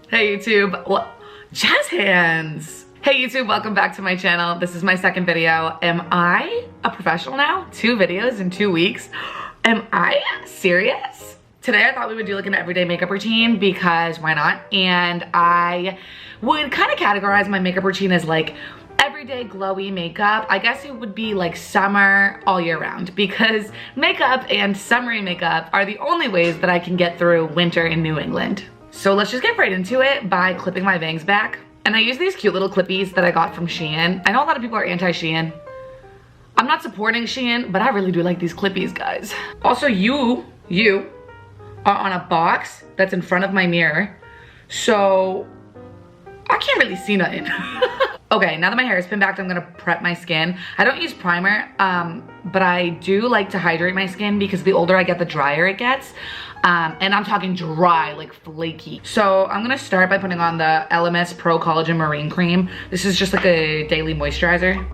Hey YouTube, jazz hands. Hey YouTube, welcome back to my channel. This is my second video. Am I a professional now? 2 videos in 2 weeks. Am I serious? Today I thought we would do like an everyday makeup routine because why not? And I would kind of categorize my makeup routine as like everyday glowy makeup. I guess it would be like summer all year round because makeup and summery makeup are the only ways that I can get through winter in New England. So let's just get right into it by clipping my bangs back. And I use these cute little clippies that I got from Shein. I know a lot of people are anti-Shein. I'm not supporting Shein, but I really do like these clippies, guys. Also, you are on a box that's in front of my mirror, so I can't really see nothing. Okay, now that my hair is pinned back, I'm gonna prep my skin. I don't use primer, but I do like to hydrate my skin because the older I get, the drier it gets. And I'm talking dry, like flaky. So I'm gonna start by putting on the LMS Pro Collagen Marine Cream. This is just like a daily moisturizer.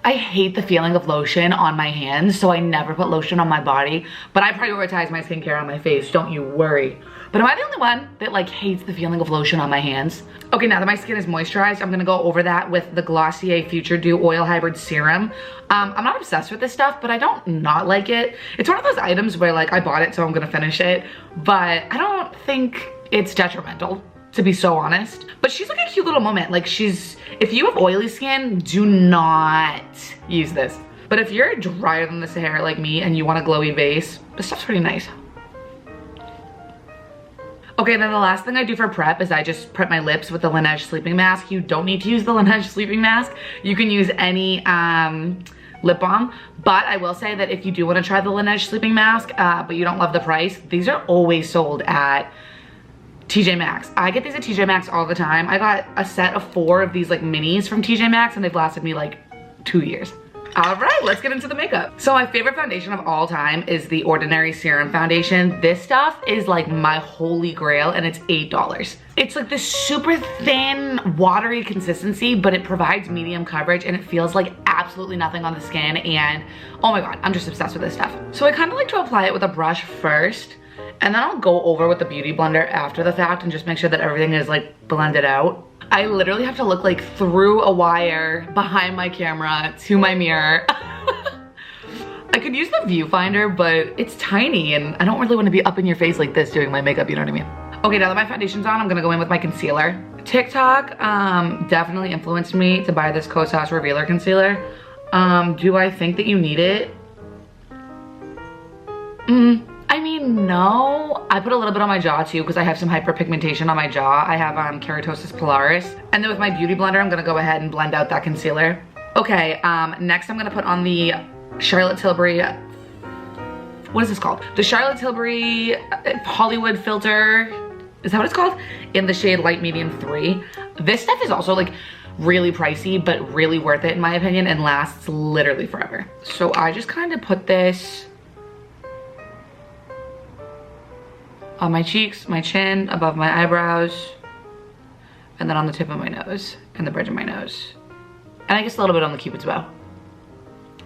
I hate the feeling of lotion on my hands, so I never put lotion on my body, but I prioritize my skincare on my face, don't you worry. But am I the only one that like hates the feeling of lotion on my hands? Okay, now that my skin is moisturized, I'm gonna go over that with the Glossier Future Dew Oil Hybrid Serum. I'm not obsessed with this stuff, but I don't not like it. It's one of those items where like I bought it, so I'm gonna finish it, but I don't think it's detrimental, to be so honest. But she's like a cute little moment. Like if you have oily skin, do not use this. But if you're drier than this hair like me and you want a glowy base, this stuff's pretty nice. Okay, then the last thing I do for prep is I just prep my lips with the Laneige sleeping mask. You don't need to use the Laneige sleeping mask. You can use any lip balm, but I will say that if you do want to try the Laneige sleeping mask, but you don't love the price, these are always sold at TJ Maxx. I get these at TJ Maxx all the time. I got a set of 4 of these like minis from TJ Maxx and they've lasted me like 2 years. All right, let's get into the makeup. So my favorite foundation of all time is the Ordinary Serum Foundation. This stuff is like my holy grail and it's $8. It's like this super thin, watery consistency, but it provides medium coverage and it feels like absolutely nothing on the skin. And oh my God, I'm just obsessed with this stuff. So I kind of like to apply it with a brush first, and then I'll go over with the Beauty Blender after the fact and just make sure that everything is like blended out. I literally have to look like through a wire behind my camera to my mirror. I could use the viewfinder, but it's tiny and I don't really want to be up in your face like this doing my makeup, you know what I mean? Okay, now that my foundation's on, I'm gonna go in with my concealer. TikTok definitely influenced me to buy this Kosas Revealer Concealer. Do I think that you need it? I mean, no. I put a little bit on my jaw too because I have some hyperpigmentation on my jaw. I have keratosis pilaris. And then with my Beauty Blender, I'm gonna go ahead and blend out that concealer. Okay, next I'm gonna put on the Charlotte Tilbury, what is this called? The Charlotte Tilbury Hollywood Filter, is that what it's called? In the shade Light Medium 3. This stuff is also like really pricey, but really worth it in my opinion and lasts literally forever. So I just kind of put this on my cheeks, my chin, above my eyebrows, and then on the tip of my nose and the bridge of my nose. And I guess a little bit on the Cupid's bow.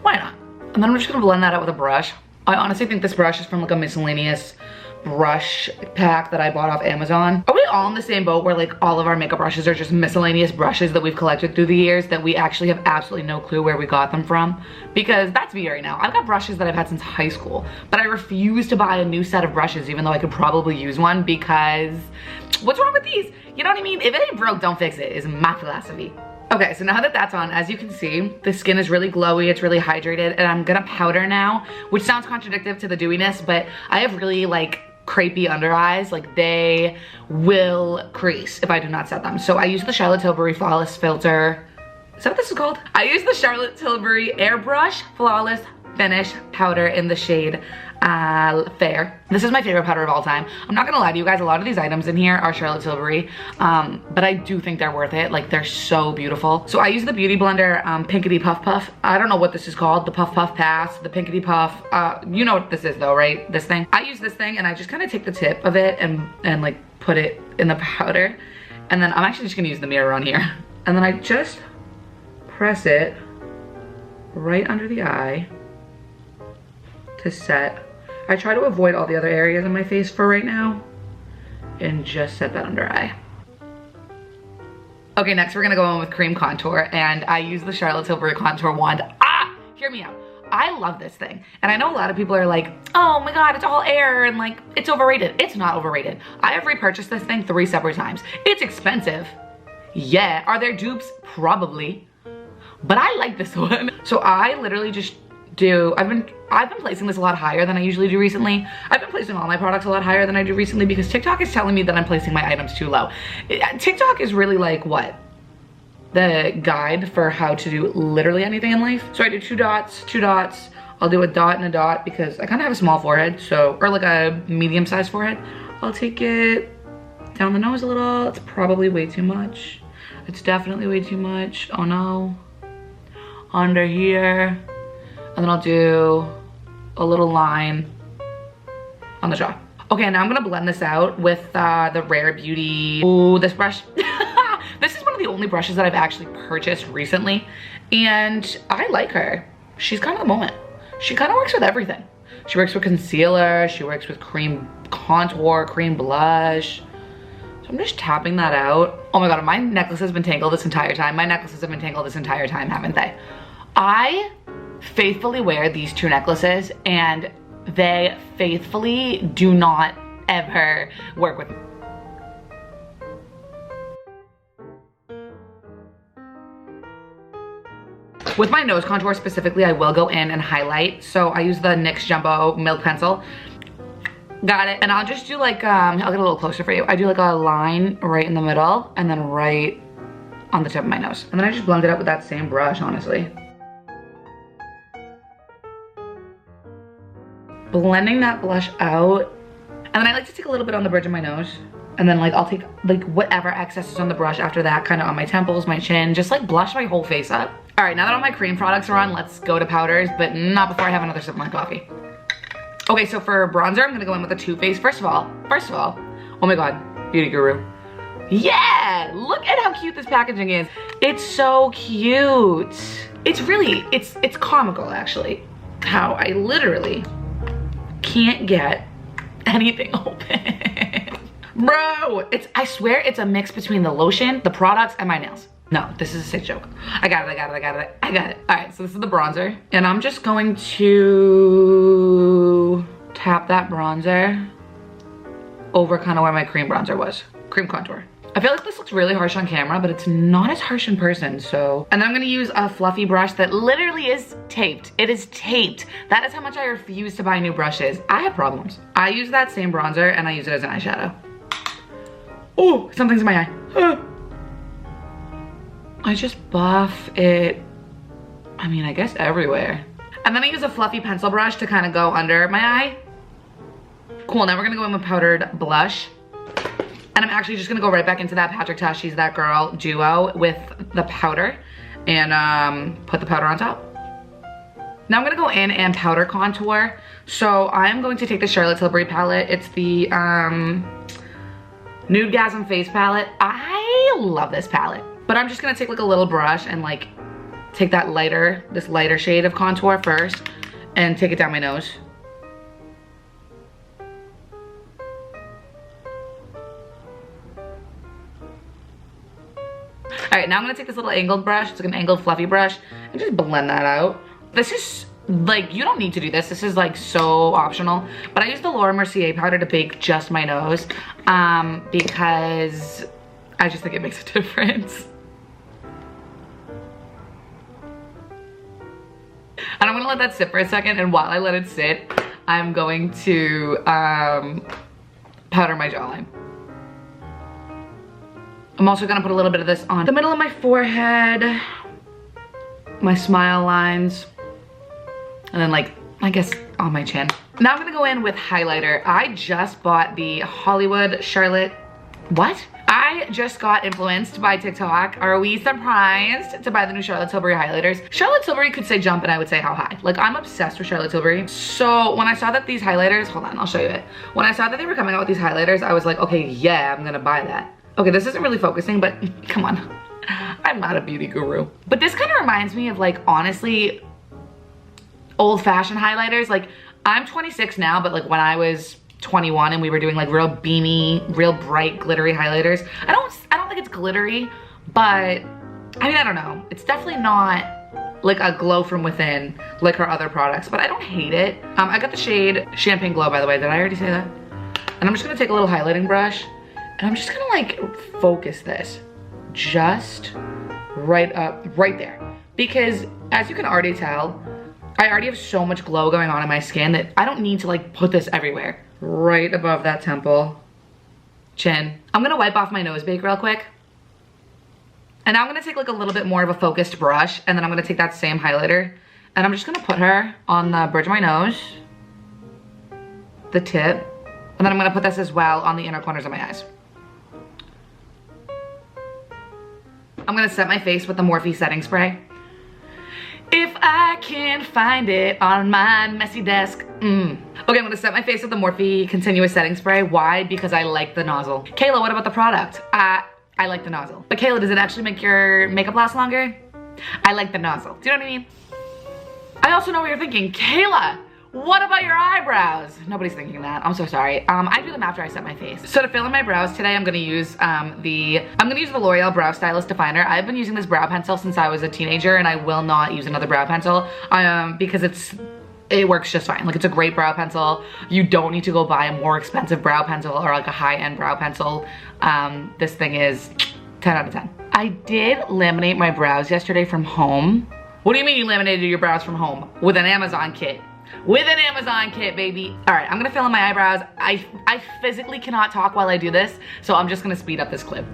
Why not? And then I'm just gonna blend that out with a brush. I honestly think this brush is from like a miscellaneous brush pack that I bought off Amazon. Are we all in the same boat where like all of our makeup brushes are just miscellaneous brushes that we've collected through the years that we actually have absolutely no clue where we got them from? Because that's me right now. I've got brushes that I've had since high school, but I refuse to buy a new set of brushes even though I could probably use one because what's wrong with these? You know what I mean? If it ain't broke, don't fix it is my philosophy. Okay, so now that that's on, as you can see, the skin is really glowy, it's really hydrated, and I'm gonna powder now, which sounds contradictory to the dewiness, but I have really like crepey under eyes, like they will crease if I do not set them. So I use the Charlotte Tilbury Flawless Filter. Is that what this is called? I use the Charlotte Tilbury Airbrush Flawless Finish Powder in the shade Fair. This is my favorite powder of all time. I'm not gonna lie to you guys, a lot of these items in here are Charlotte Tilbury, but I do think they're worth it. Like they're so beautiful. So I use the Beauty Blender Pinkity Puff Puff. I don't know what this is called, the Puff Puff Pass, the Pinkity Puff. You know what this is though, right? This thing. I use this thing and I just kind of take the tip of it and like put it in the powder. And then I'm actually just gonna use the mirror on here. And then I just press it right under the eye to set. I try to avoid all the other areas in my face for right now and just set that under eye. Okay, next we're gonna go in with cream contour, and I use the Charlotte Tilbury contour wand. Hear me out. I love this thing. And I know a lot of people are like, oh my God, it's all air and like, it's overrated. It's not overrated. I have repurchased this thing 3 separate times. It's expensive. Yeah. Are there dupes? Probably. But I like this one. So I literally just do, I've been placing this a lot higher than I usually do recently. I've been placing all my products a lot higher than I do recently because TikTok is telling me that I'm placing my items too low. TikTok is really like what? The guide for how to do literally anything in life. So I do 2 dots, 2 dots. I'll do a dot and a dot because I kind of have a small forehead, so, or like a medium-sized forehead. I'll take it down the nose a little. It's probably way too much. It's definitely way too much. Oh no. Under here. And then I'll do a little line on the jaw. Okay, now I'm gonna blend this out with the Rare Beauty. Ooh, this brush. This is one of the only brushes that I've actually purchased recently, and I like her. She's kind of the moment. She kind of works with everything. She works with concealer, she works with cream contour, cream blush. So I'm just tapping that out. Oh my God, my necklace has been tangled this entire time. My necklaces have been tangled this entire time, haven't they? I faithfully wear these 2 necklaces, and they faithfully do not ever work with me. With my nose contour specifically, I will go in and highlight. So I use the NYX Jumbo Milk Pencil. Got it. And I'll just do like, I'll get a little closer for you. I do like a line right in the middle and then right on the tip of my nose. And then I just blend it up with that same brush, honestly. Blending that blush out. And then I like to take a little bit on the bridge of my nose. And then like, I'll take like whatever excess is on the brush after that, kind of on my temples, my chin, just like blush my whole face up. All right, now that all my cream products are on, let's go to powders, but not before I have another sip of my coffee. Okay, so for bronzer, I'm gonna go in with a Too Faced. First of all, oh my God, Beauty Guru. Yeah, look at how cute this packaging is. It's so cute. It's really, it's comical actually, how I literally can't get anything open. Bro, I swear it's a mix between the lotion, the products, and my nails. No, this is a sick joke. I got it. All right, so this is the bronzer. And I'm just going to tap that bronzer over kind of where my cream bronzer was. Cream contour. I feel like this looks really harsh on camera, but it's not as harsh in person, so. And then I'm gonna use a fluffy brush that literally is taped. It is taped. That is how much I refuse to buy new brushes. I have problems. I use that same bronzer and I use it as an eyeshadow. Oh, something's in my eye. I just buff it, I mean, I guess everywhere. And then I use a fluffy pencil brush to kind of go under my eye. Cool, now we're gonna go in with powdered blush. And I'm actually just gonna go right back into that Patrick Ta She's That Girl duo with the powder and put the powder on top. Now I'm gonna go in and powder contour. So I'm going to take the Charlotte Tilbury palette. It's the Nudegasm Face Palette. I love this palette. But I'm just gonna take like a little brush and like take that lighter, this lighter shade of contour first and take it down my nose. All right, now I'm gonna take this little angled brush, it's like an angled fluffy brush, and just blend that out. This is like, you don't need to do this. This is like so optional. But I use the Laura Mercier powder to bake just my nose because I just think it makes a difference. And I'm gonna let that sit for a second, and while I let it sit, I'm going to powder my jawline. I'm also gonna put a little bit of this on the middle of my forehead, my smile lines, and then like, I guess on my chin. Now I'm gonna go in with highlighter. I just bought the Hollywood Charlotte, what? I just got influenced by TikTok. Are we surprised to buy the new Charlotte Tilbury highlighters? Charlotte Tilbury could say jump and I would say how high. Like, I'm obsessed with Charlotte Tilbury. So when I saw that these highlighters, hold on, I'll show you it. When I saw that they were coming out with these highlighters, I was like, okay, yeah, I'm gonna buy that. Okay, this isn't really focusing, but come on. I'm not a beauty guru. But this kind of reminds me of like, honestly, old-fashioned highlighters. Like, I'm 26 now, but like when I was 21 and we were doing like real beamy, real bright, glittery highlighters. I don't think it's glittery, but I mean, I don't know. It's definitely not like a glow from within like her other products, but I don't hate it. I got the shade Champagne Glow, by the way. Did I already say that? And I'm just gonna take a little highlighting brush and I'm just gonna like focus this just right up, right there. Because as you can already tell, I already have so much glow going on in my skin that I don't need to like put this everywhere. Right above that temple, chin. I'm gonna wipe off my nose bake real quick. And now I'm gonna take like a little bit more of a focused brush, and then I'm gonna take that same highlighter and I'm just gonna put her on the bridge of my nose, the tip, and then I'm gonna put this as well on the inner corners of my eyes. I'm gonna set my face with the Morphe setting spray. If I can find it on my messy desk. Okay, I'm gonna set my face with the Morphe continuous setting spray. Why? Because I like the nozzle. Kayla, what about the product? I like the nozzle. But Kayla, does it actually make your makeup last longer? I like the nozzle. Do you know what I mean? I also know what you're thinking. Kayla, what about your eyebrows? Nobody's thinking that. I'm so sorry. I do them after I set my face. So to fill in my brows today, I'm gonna use the L'Oreal Brow Stylist Definer. I've been using this brow pencil since I was a teenager, and I will not use another brow pencil because it works just fine. Like, it's a great brow pencil. You don't need to go buy a more expensive brow pencil or like a high-end brow pencil. This thing is 10 out of 10. I did laminate my brows yesterday from home. What do you mean you laminated your brows from home? With an Amazon kit. With an Amazon kit, baby. All right, I'm gonna fill in my eyebrows. I physically cannot talk while I do this, so I'm just gonna speed up this clip.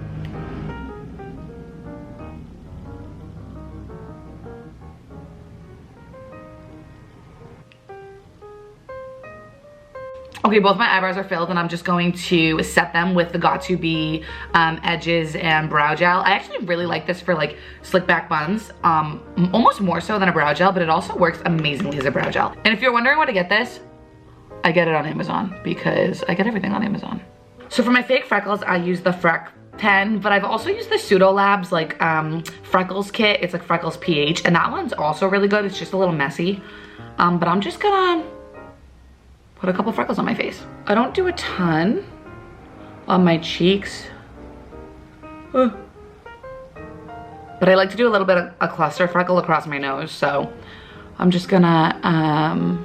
Okay, both my eyebrows are filled and I'm just going to set them with the Got2b edges and brow gel. I actually really like this for like slick back buns, almost more so than a brow gel, but it also works amazingly as a brow gel. And if you're wondering where to get this, I get it on Amazon because I get everything on Amazon. So for my fake freckles, I use the Freck pen, but I've also used the Pseudo Labs like freckles kit. It's like Freckles PH, and that one's also really good. It's just a little messy, but I'm just gonna put a couple freckles on my face. I don't do a ton on my cheeks. But I like to do a little bit of a cluster freckle across my nose, so I'm just gonna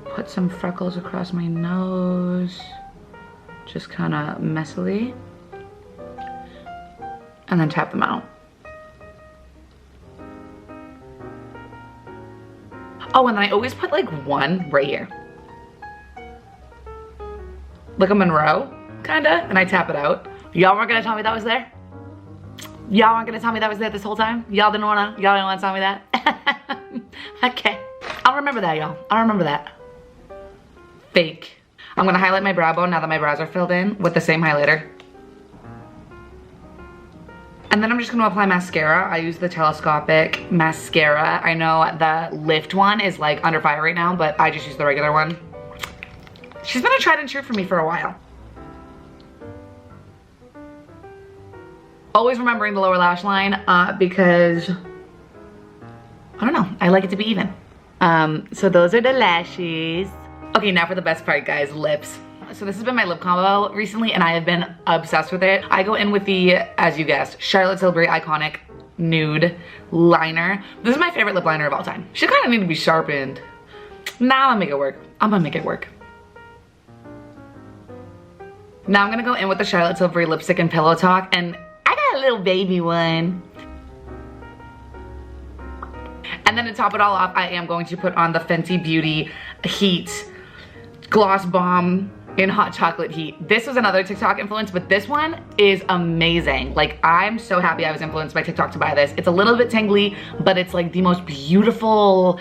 put some freckles across my nose, just kind of messily, and then tap them out. Oh, and then I always put like one right here. Like a Monroe, kinda, and I tap it out. Y'all weren't gonna tell me that was there? Y'all weren't gonna tell me that was there this whole time? Y'all didn't wanna tell me that? Okay, I'll remember that, y'all. I'll remember that. Fake. I'm gonna highlight my brow bone now that my brows are filled in with the same highlighter. And then I'm just gonna apply mascara. I use the telescopic mascara. I know the Lift one is like under fire right now, but I just use the regular one. She's been a tried and true for me for a while. Always remembering the lower lash line because, I don't know, I like it to be even. So those are the lashes. Okay, now for the best part, guys, lips. So this has been my lip combo recently and I have been obsessed with it. I go in with the, as you guessed, Charlotte Tilbury Iconic Nude Liner. This is my favorite lip liner of all time. She kind of need to be sharpened. Now I'm gonna make it work. I'm gonna make it work. Now I'm gonna go in with the Charlotte Tilbury Lipstick and Pillow Talk, and I got a little baby one. And then to top it all off, I am going to put on the Fenty Beauty Heat Gloss Bomb in Hot Chocolate Heat. This was another TikTok influence, but this one is amazing. Like, I'm so happy I was influenced by TikTok to buy this. It's a little bit tingly, but it's like the most beautiful,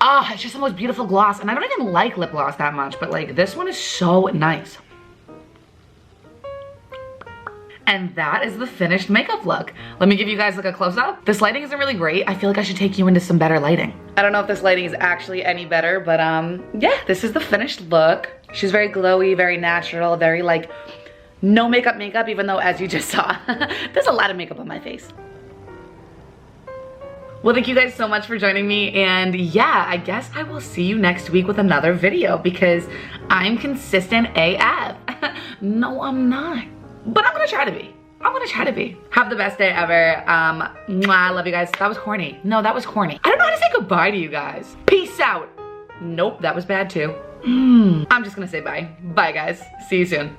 it's just the most beautiful gloss. And I don't even like lip gloss that much, but like this one is so nice. And that is the finished makeup look. Let me give you guys like a close-up. This lighting isn't really great. I feel like I should take you into some better lighting. I don't know if this lighting is actually any better, but yeah, this is the finished look. She's very glowy, very natural, very like no makeup, even though as you just saw, there's a lot of makeup on my face. Well, thank you guys so much for joining me, and yeah, I guess I will see you next week with another video because I'm consistent AF. No, I'm not, but I'm gonna try to be. Have the best day ever. Mwah, I love you guys. That was corny. No, that was corny. I don't know how to say goodbye to you guys. Peace out. Nope, that was bad too. I'm just gonna say bye. Bye guys. See you soon.